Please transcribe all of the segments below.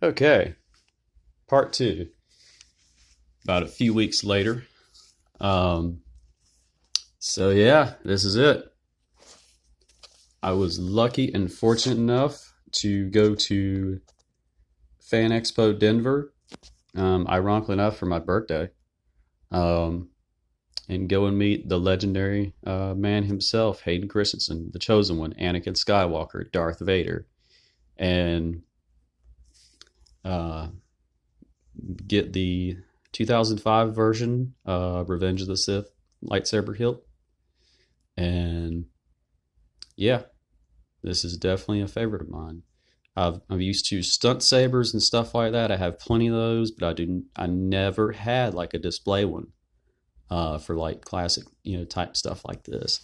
Okay, part two. About a few weeks later. Um, so yeah, this is it. I was lucky and fortunate enough to go to Fan Expo Denver, ironically enough, for my birthday, um, and go and meet the legendary man himself, Hayden Christensen, the chosen one, Anakin Skywalker, Darth Vader, and uh, get the 2005 version, Revenge of the Sith lightsaber hilt. And yeah, this is definitely a favorite of mine. I'm used to stunt sabers and stuff like that. I have plenty of those, but I never had like a display one for like classic, type stuff like this.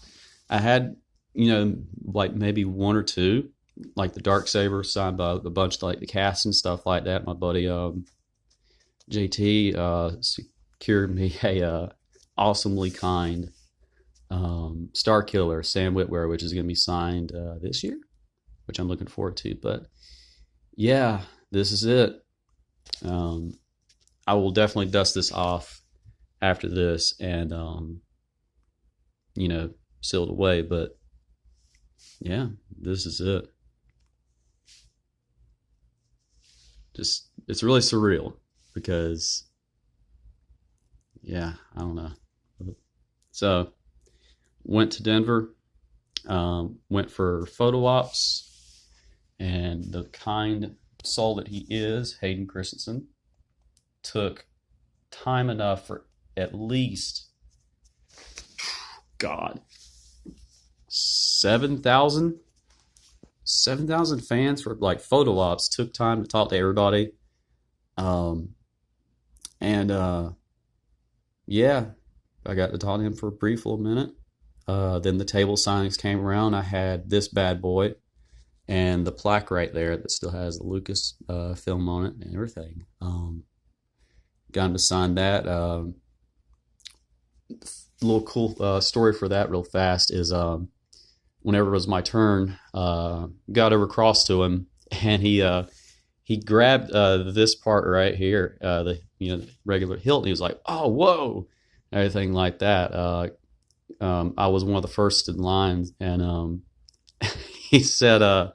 I had, like maybe one or two, like the dark saber signed by a bunch of like the cast and stuff like that. My buddy JT secured me a awesomely kind Star Killer Sam Witwer, which is going to be signed this year, which I'm looking forward to. But yeah, this is it. I will definitely dust this off after this and seal it away. But yeah, this is it. Just it's really surreal because yeah, I don't know. So went to Denver, went for photo ops, and the kind soul that he is, Hayden Christensen, took time enough for at least, God, 7,000 fans for like photo ops. Took time to talk to everybody. And yeah, I got to talk to him for a brief little minute. Then the table signings came around. I had this bad boy and the plaque right there that still has the Lucas film on it and everything. Got him to sign that. Little cool story for that real fast is whenever it was my turn, got over across to him and he grabbed this part right here, the regular hilt, and he was like, "Oh, whoa," everything like that. I was one of the first in line, and he said,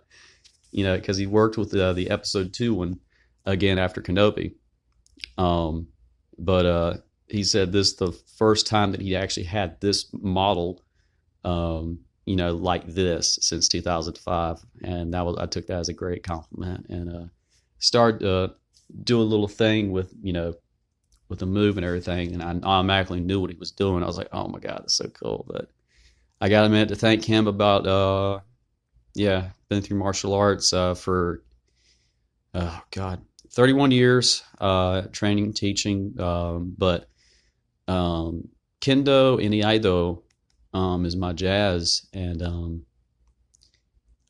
because he worked with the episode 2 one again after Kenobi, but he said this is the first time that he actually had this model, like this since 2005, and I took that as a great compliment, and started do a little thing with the move and everything, and I automatically knew what he was doing. I was like, oh my God, that's so cool. But I got a minute to thank him about, been through martial arts for, oh God, 31 years, training, teaching, but Kendo and Iaido is my jazz, and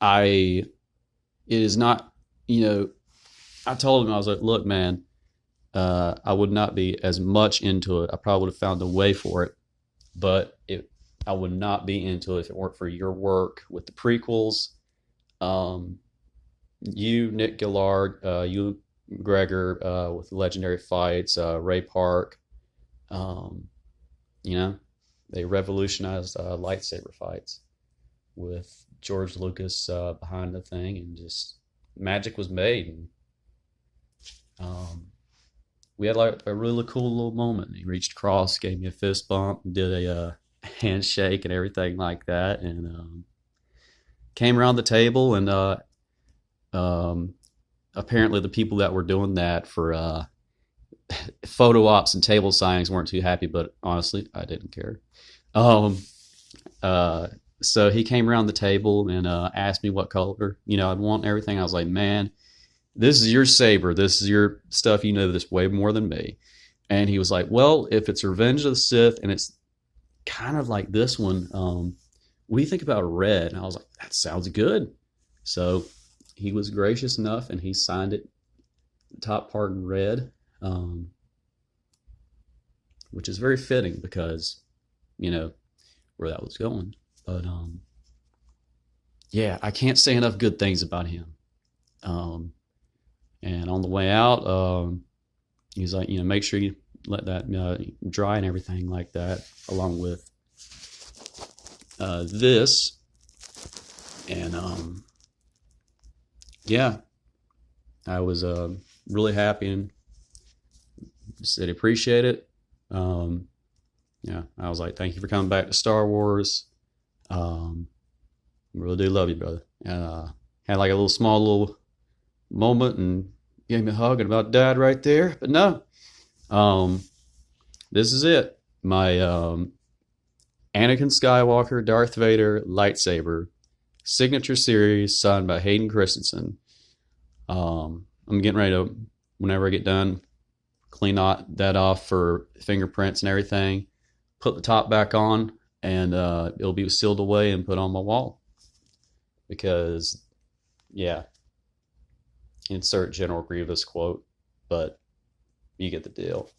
it is not, I told him, I was like, look, man, I would not be as much into it. I probably would have found a way for it, but I would not be into it if it weren't for your work with the prequels. You, Nick Gillard, you, Gregor, with the legendary fights, Ray Park. They revolutionized lightsaber fights with George Lucas behind the thing, and just magic was made. And we had like a really cool little moment. He reached across, gave me a fist bump, did a handshake and everything like that, and came around the table. And apparently, the people that were doing that for photo ops and table signings weren't too happy. But honestly, I didn't care. So he came around the table and asked me what color I'd want and everything. I was like, man, this is your saber. This is your stuff. You know this way more than me. And he was like, well, if it's Revenge of the Sith and it's kind of like this one, what do you think about red? And I was like, that sounds good. So he was gracious enough and he signed it, the top part in red, which is very fitting because, where that was going. But yeah, I can't say enough good things about him. And And on the way out, he's like, make sure you let that dry and everything like that, along with this. And yeah, I was really happy and said appreciate it. Yeah, I was like, thank you for coming back to Star Wars. Really do love you, brother. And had like a little moment and gave me a hug and about died right there. But no, this is it. My Anakin Skywalker, Darth Vader lightsaber signature series signed by Hayden Christensen. I'm getting ready to, whenever I get done, clean that off for fingerprints and everything, put the top back on, and it'll be sealed away and put on my wall. Because, yeah, insert General Grievous quote, but you get the deal.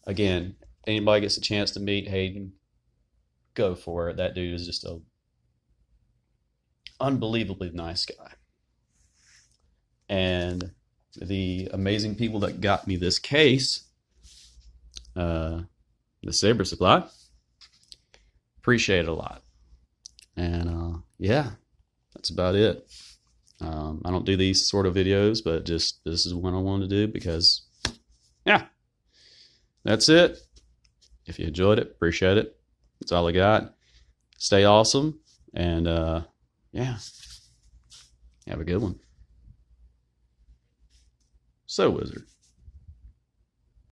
Again, anybody gets a chance to meet Hayden, go for it. That dude is just a unbelievably nice guy. And the amazing people that got me this case, the Saber Supply, appreciate it a lot. And yeah, that's about it. I don't do these sort of videos, but just this is what I wanted to do because, yeah, that's it. If you enjoyed it, appreciate it. That's all I got. Stay awesome. And yeah, have a good one. So, Wizard.